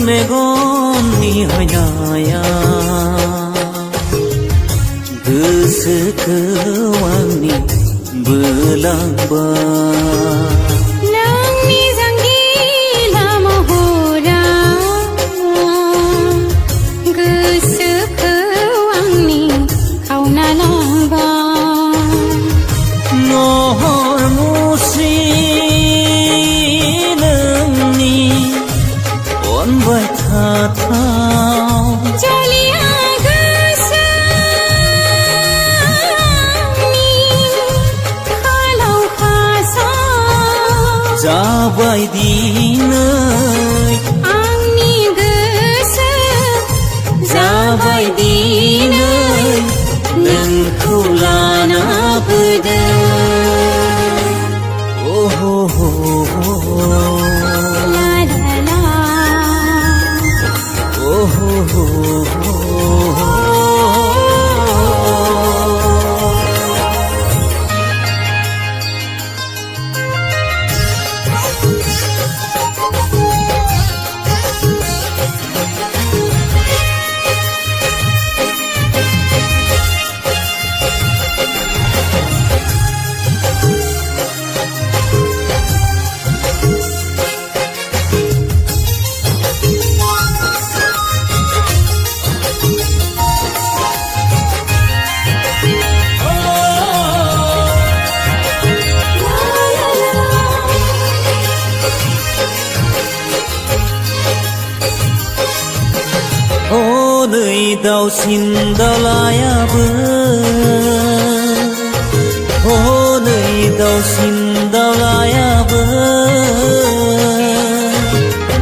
मेगननि हायनाया गोसोखौ आंनि बोलांबाय। नोंनि जांगिला महरा गोसोखौ आंनि खावना लांबाय। महर मुस्रि नोंनि अनबाय थाथाव जलिया गोसोनि खालाव खासाव जाबाय दिनै आंनि गोसो जाबाय दिनै नोंखौ लाना फैदों। ला ला ला हनै दाउसिन दाउलायाबो हनै दाउसिन दाउलायाबो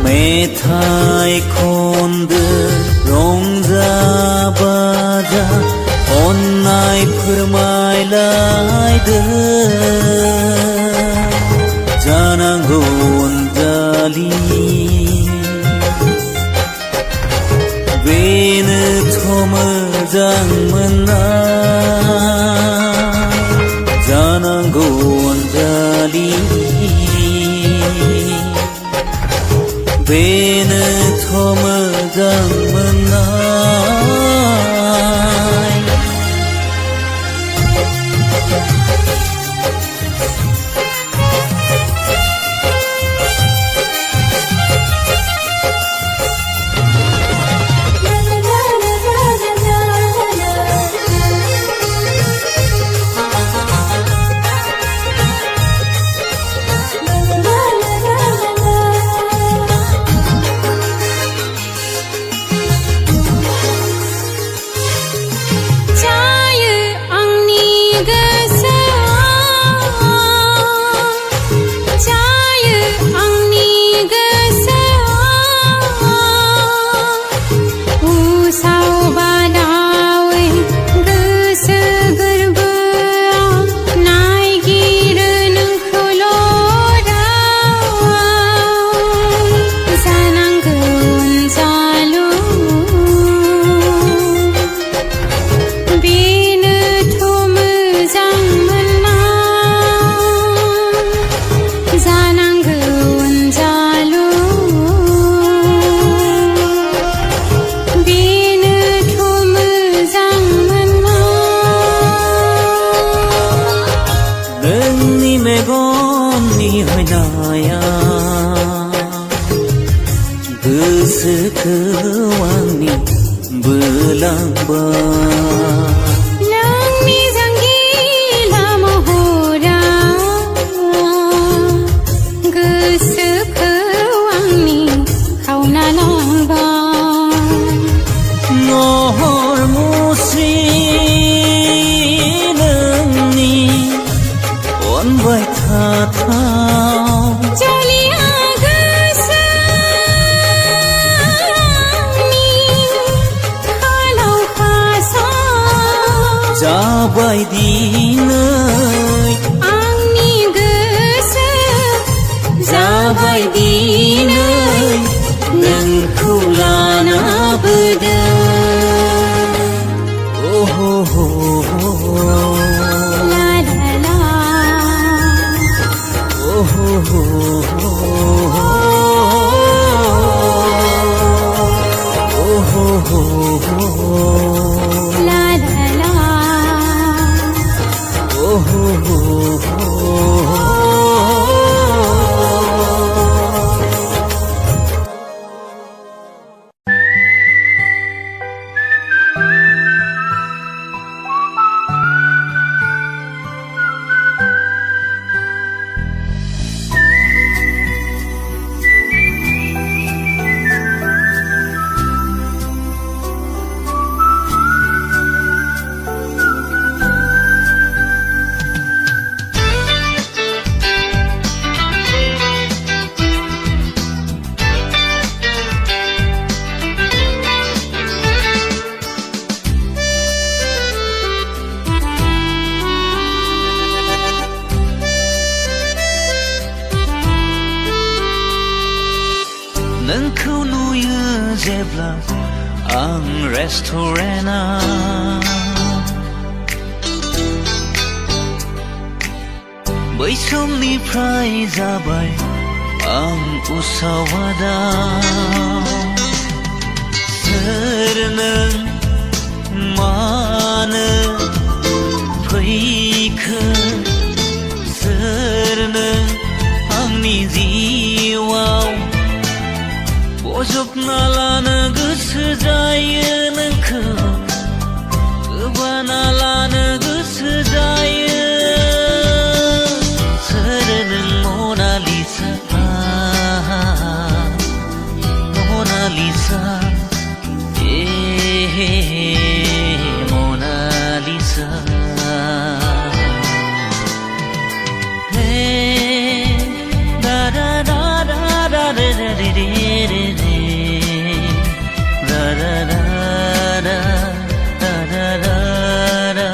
मेथाइ खनदो रंजा बाजा अननाय फोरमायलायदो जानांगौ अनजालि बेनोथ' मोजां मोननाय जानांगौ अनजालि बेनोथ' मोजां मोननाय। जायो आंनि गोसोआ जायो आंनि गोसोआ उसाव बादावै गोसो गोरबोआव नायगिरो नोंखौल' राव जानांगौ अनजालु बेनोथ' मोजां मोननाय जानांगौ अनजालु बेनोथ' मोजां मोननाय। नोंनि मेगननि हायनाया गोसोखौ आंनि बोलांबाय। नोंनि जांगिला महरा गोसोखौ आंनि खावना लांबाय। महर मुस्रि नोंनि अनबाय थाथाव जलिया गोसोनि खालाव खासाव जाबाय दिनै आंनि गोसो जाबाय दिनै नोंखौ लाना फैदों। ला ला ला oh नोंखौ नुयो जेब्ला आं रेस्टुरेन्टआव बै समनिफ्राय जाबाय आं उसावादाव सोर नों मानो फैखो सोर नों आंनि जिउआव बजबना लानो गोसो जायो नोंखौ गोबाना लानो गोसो जायो सोर नों Manalisa Manalisa Manalisa da da da da da da da da da da da da da da da.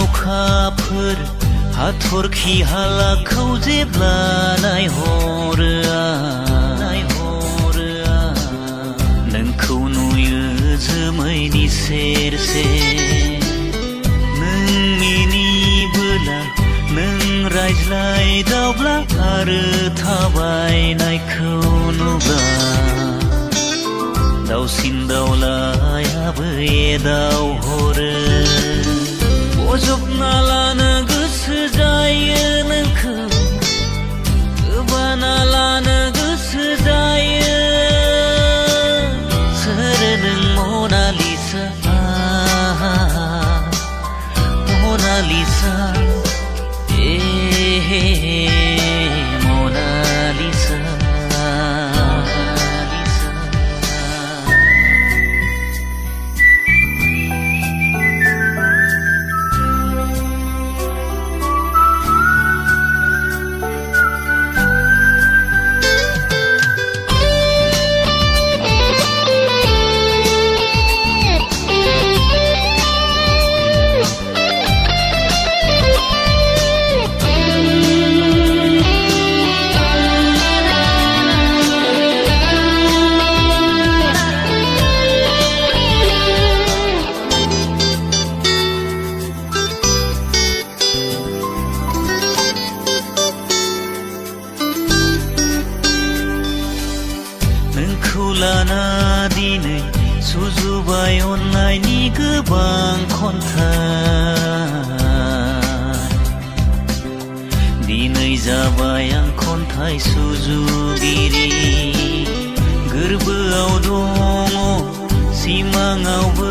अखाफोर हाथरखि हालाखौ जेब्ला नायहरो आं नोंखौ नुयो जोमैनि सेर सेर नों मिनिबोला नों रायज्लायदावब्ला आरो थाबायनायखौ नुब्ला दाउसिन दाउलायाबो एदावहरो बजबना लानो गोसो जायो नोंखौ गोबाना लानो गोसो जायो सोर नों मनालिसा मनालिसा मनालिसा लाना दिनै सुजुबाय अननायनि गोबां खन्थाइ दिनै जाबाय आं खन्थाइ सुजुगिरि गोरबोआव दङ सिमाङावबो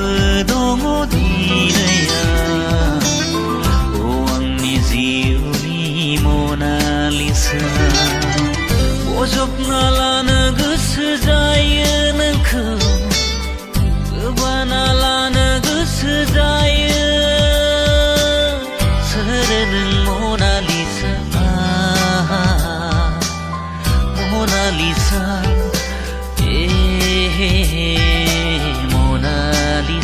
दङ दिनै आंनि जिउनि मनालिसा बजबना लानो गोसो जायो नोंखौ गोबाना लानो गोसो जायो सोर नों मनालिसा मनालिसा मनालिसा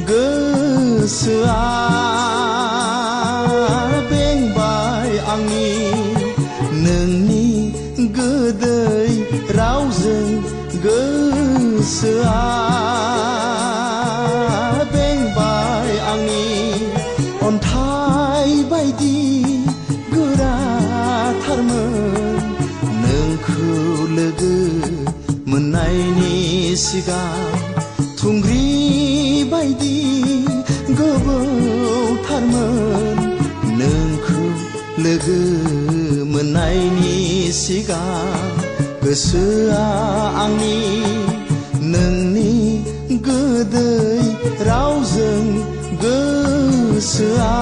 गोसोआ बेंबाय आंनि नोंनि गोदै रावजों गोसोआ बेंबाय आंनि अन्थाइ बायदि गोराथारमोन नोंखौ लोगो मोननायनि सिगां थुंग्रि बायदि गोबौथारमोन नोंखौ लोगो मोननायनि सिगां गोसोआ आंनि नोंनि गोदै रावजों गोसोआ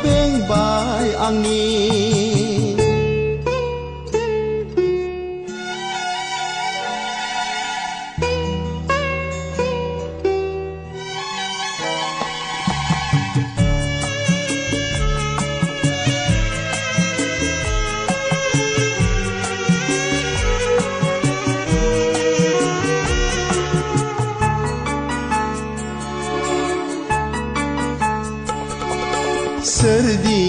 बेंबाय आंनि सोरदि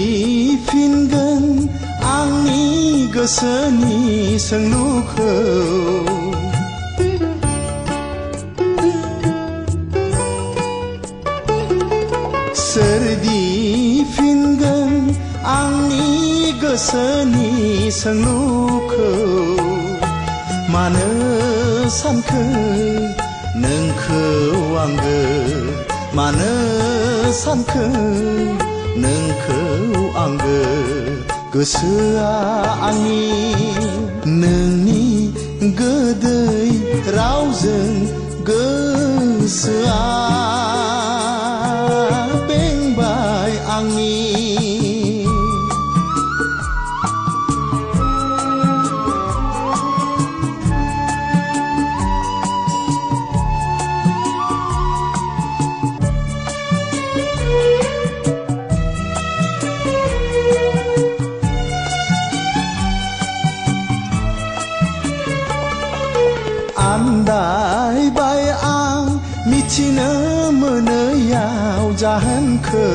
फिनगोन आंनि गोसोनि सोंलुखौ सोरदि फिनगोन आंनि गोसोनि सोंलुखौ मानो सानखो नोंखौ आंगो मानो सानखो नोंखौ आंगो गोसोआ आंनि नोंनि गोदै रावजों गोसोआ बेंबाय आंनि आन्दायबाय आं मिथिनो मोनैयाव जाहोनखौ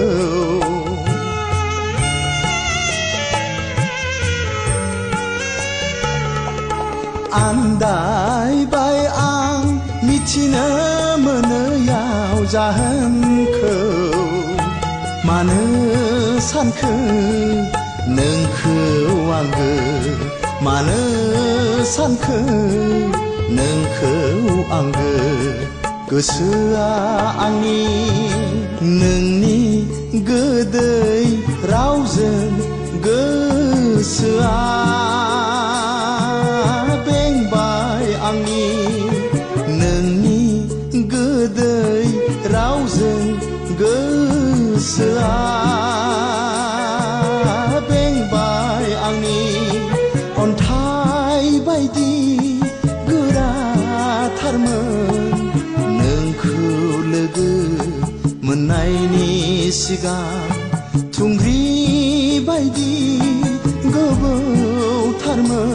आन्दायबाय आं मिथिनो मोनैयाव जाहोनखौ मानो सानखो नोंखौ आंगो मानो सानखो नोंखौ आंगो गोसोआ आंनि नोंनि गोदै रावजों गोसोआ बेंबाय आंनि नोंनि गोदै रावजों गोसोआ बेंबाय आंनि अन्थाइ बायदि गोराथारमोन नोंखौ लोगो मोननायनि सिगां थुंग्रि बायदि गोबौथारमोन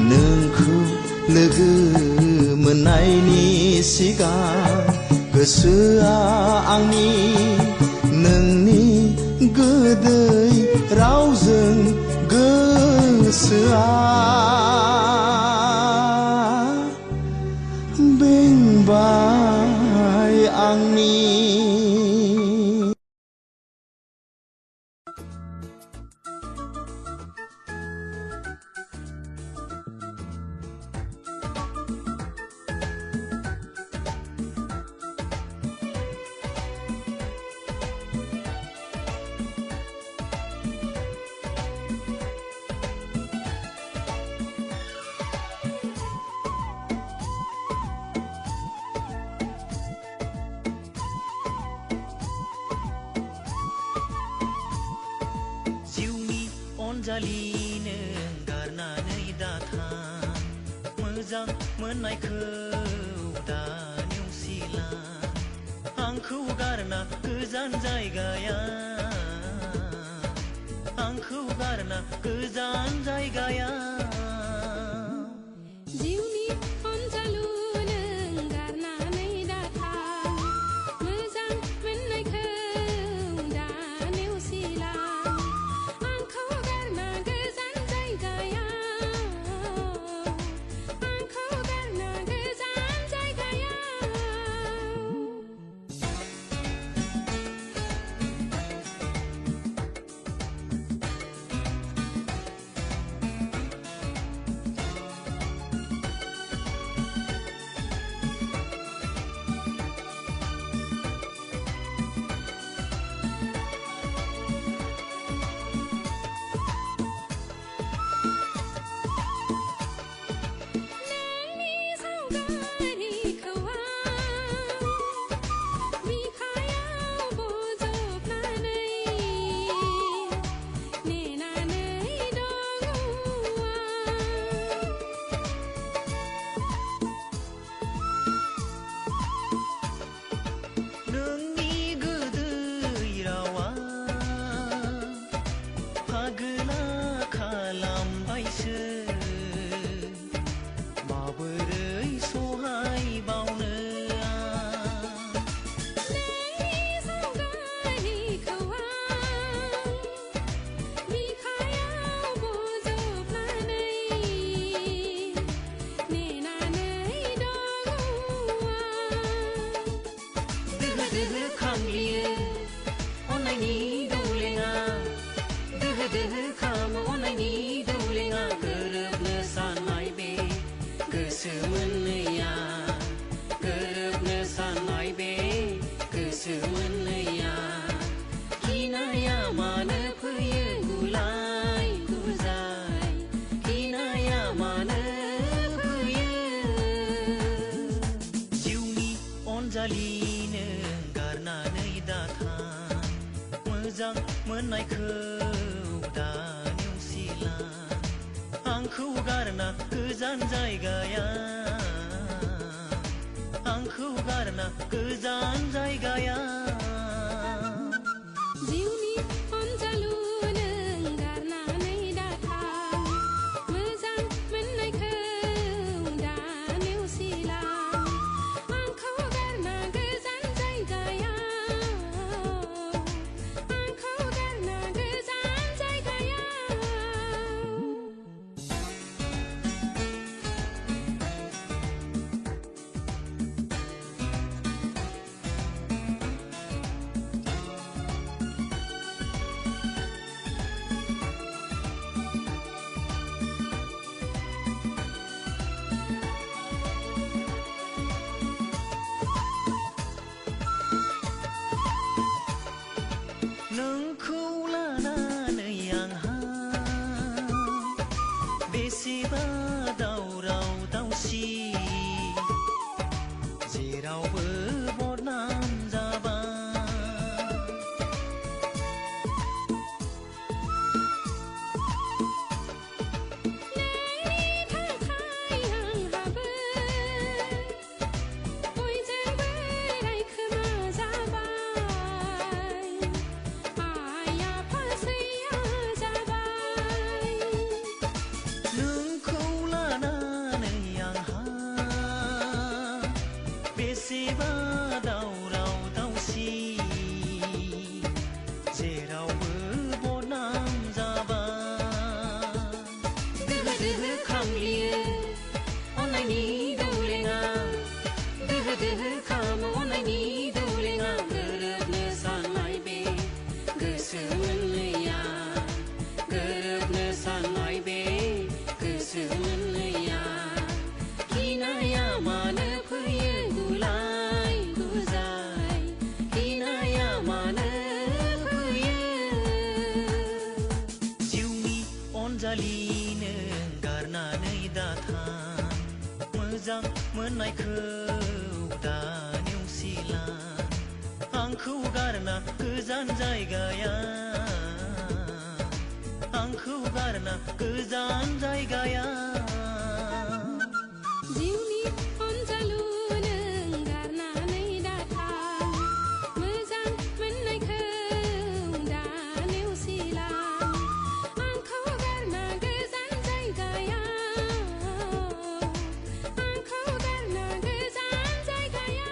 नोंखौ लोगो मोननायनि सिगां गोसोआ आंनि नोंनि गोदै रावजों गोसोआ बेंबाय आंनि अनजालिनो गारनानै दाथां मोजां मोननायखौ दा नेवसिला आंखौ गारना गोजान जायगाया आंखौ गारना गोजान जायगाया जिउनि अनजालु नों गारनानै दाथा अनजालिनो गारनानै दाथां मोजां मोननायखौ दा नेवसिला आंखौ गारना गोजान जायगाया आंखौ गारना गोजान जायगाया जिउनि अनजालु नों गारनानै दाथां मोजां मोननायखौ दा नेवसिला आंखौ गारना गोजान जायगाया आंखौ गारना गोजान जायगाया नोंखौ लानानै आंहा बेसेबा दावराव दावसि जेरावबो बदनाम जाबाय नोंनि थाखाय आंहाबो बयजोंबो रायखोमा जाबाय आइ आफा सैया जाबाय नोंखौ लानानै आंहा बेसेबा दावराव दावसि जेरावबो बदनाम जाबाय दोहो दोहो खामग्लियो अननायनि दौलेङा दोहो दोहो खामो अननायनि दौलेङा गोरोबनो साननाय बे गोसो मोननैया गोरोबनो साननाय बे गोसो मोननैया गिनाया मानो फैयो गुलाय गुजाय गिनाया मानो फैयो जिउनि अनजालिनो गारनानै दाथां मोजां मोननायखौ दा नेवसिला आंखौ गारना गोजान जायगाया आंखौ गारना गोजान जायगाया जिउनि अनजालु नों गारनानै दाथां मोजां मोननायखौ दा नेवसिला आंखौ गारना गोजान जायगाया आंखौ गारना गोजान जायगाया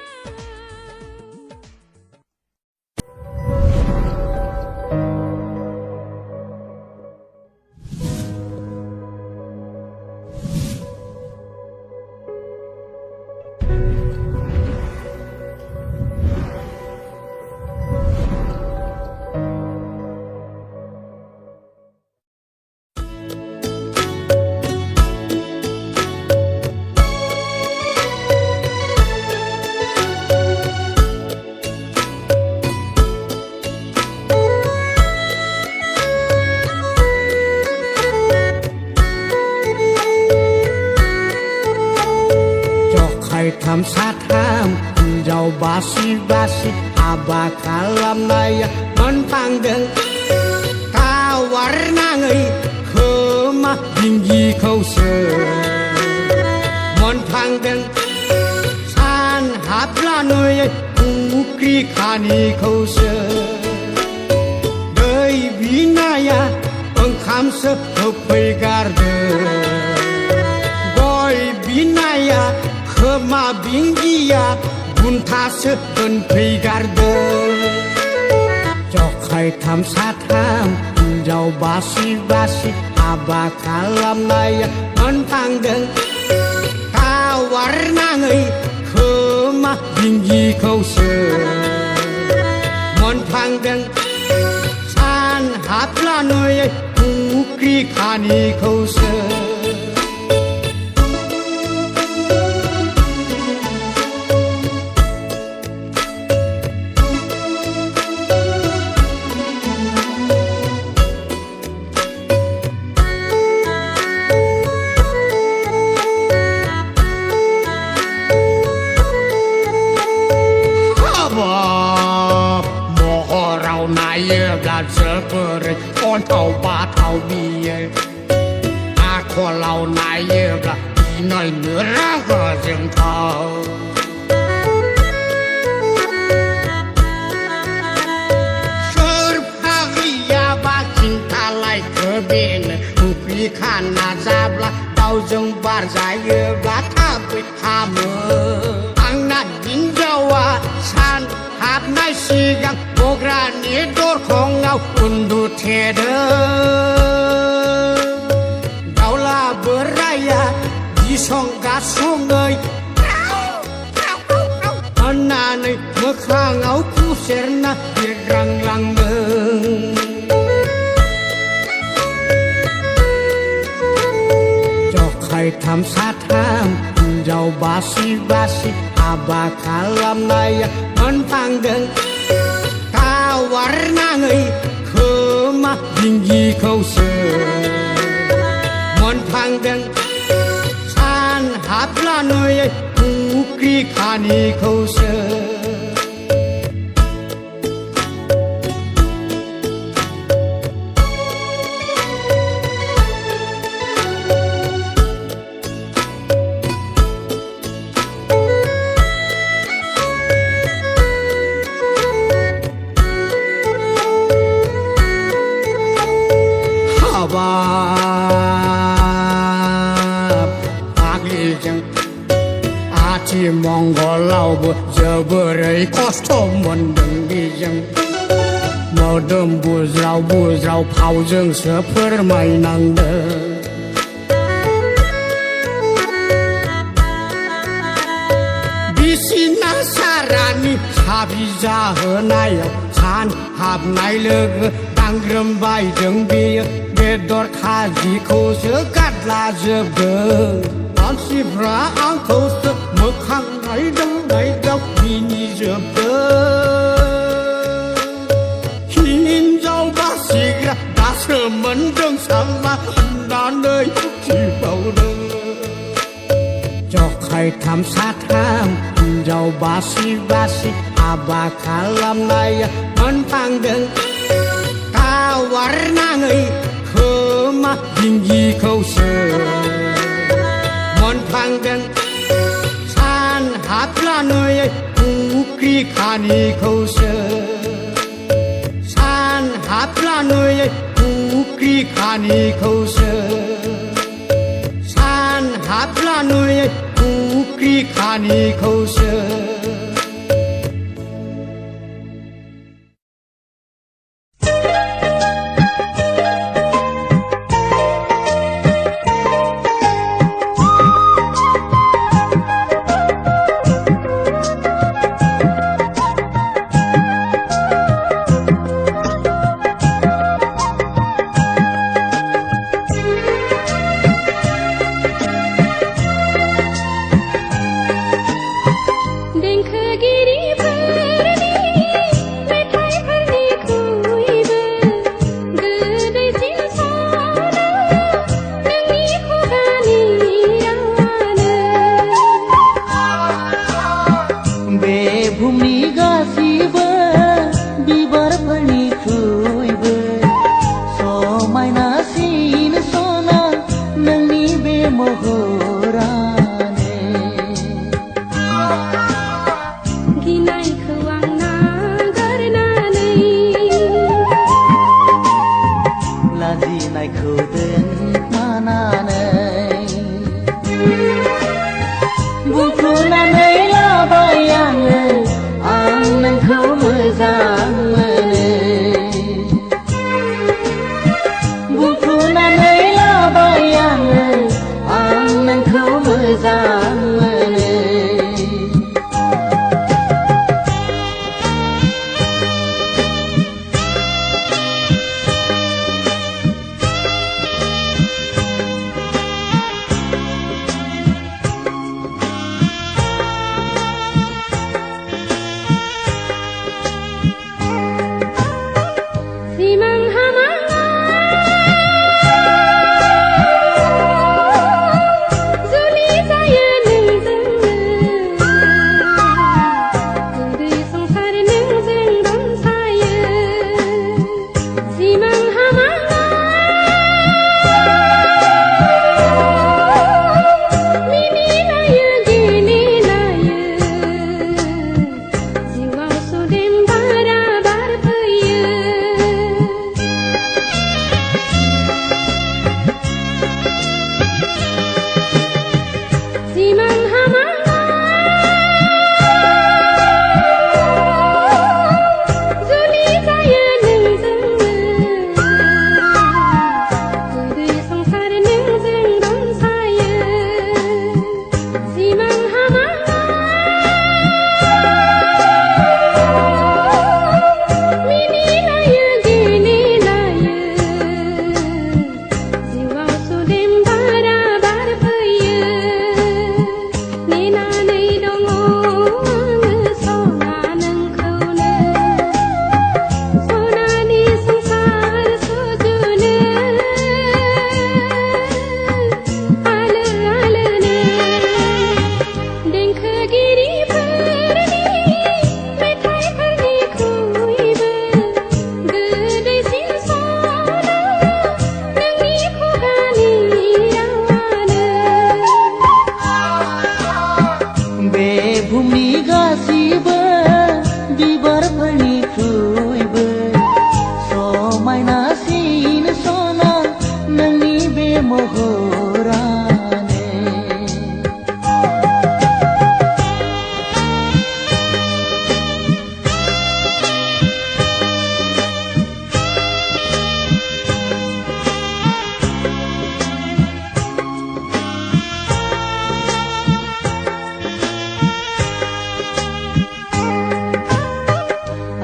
Satham Hinjaw basi-basi Aba kalamnaya Mentangdeng Kawarnangay Kemah tinggi kausa Mentangdeng San hablanoy Ukri khani kausa Day binaya Engkam sepepay garda Goy binaya Kema binggiya buntase penfeigarde Jokai tham satham Hinjaw basi-basi Aba kalamnaya Mentangdeng Kawarnangay Kema binggi kausa Mentangdeng San hablanoy Ukri khani kausa नायोब्ला जोबोरै अन्थाव बाथाव बियो आखलाव नायोब्ला गिनायनो रागा जोंथाव सोर फाग्लियाबा खिन्थालायखो बेनो उफ्रि खाना जाब्ला दाउजों बार जायोब्ला थाबै हामो आंना हिन्जावा सान हाबनाय सिगां बग्रानि दरखङाव उन्दुथेदों दाउला बोराया गिसंगासङै होननानै मोखाङाव खुसेरना बिरग्रांलांदों जखायथाम साथाम हिन्जाव बासि बासि हाबा खालामनाया मोनफांदों टावार नाङै खोमा दिंगिखौसो मोनफांदों सान हाबला नुयै फुख्रि खानिखौसो फाग्लिजों आथिमंगलावबो जोबोरै खस्थ' मोनदों बेजों मोदोम बुज्राव बुज्राव फावजोंसो फोरमायनांदों बिसिना सारानि साबि जाहोनायाव सान हाबनाय लोगो दांग्रोमबायदों बियो बेदर खाजिखौसो गादलाजोबदों मानसिफ्रा आंखौसो मोखां नायदाव नायदाव मिनिजोबदों हिन्जाव बासिग्रा दासो मोनदों साला होननानै उखिबावदों जखायथाम साथाम हिन्जाव बासि बासि हाबा खालामनाया मोनफांदों टावार नाङै खोमा दिंगिखौसो मोनफांदों सान हाबला नुयै फुख्रि खानिखौसो सान हाबला नुयै फुख्रि खानिखौसो सान हाबला नुयै फुख्रि खानिखौसो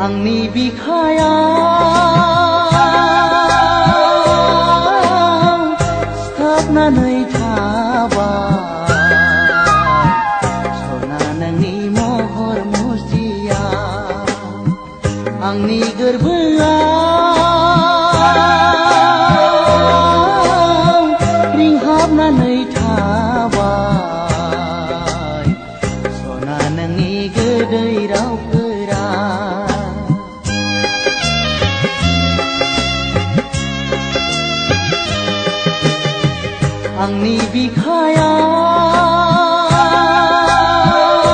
आंनि बिखायाव सिथाबनानै थाबाय सना नोंनि महर मुस्रिया आंनि गोरबोआव रिंहाबनानै थाबाय सना नोंनि गोदै रावफोरा आंनि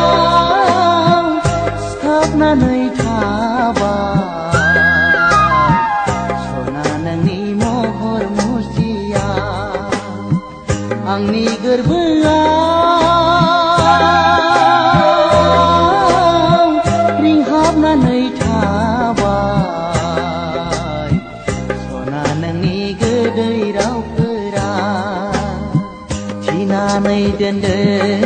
बिखायाव सिथाबनानै थाबाय सना नोंनि महर मुस्रिया आंनि गोरबोआव रिंहाबनानै थाबाय सना नोंनि गोदै रावफोरा थिनानै दोनदों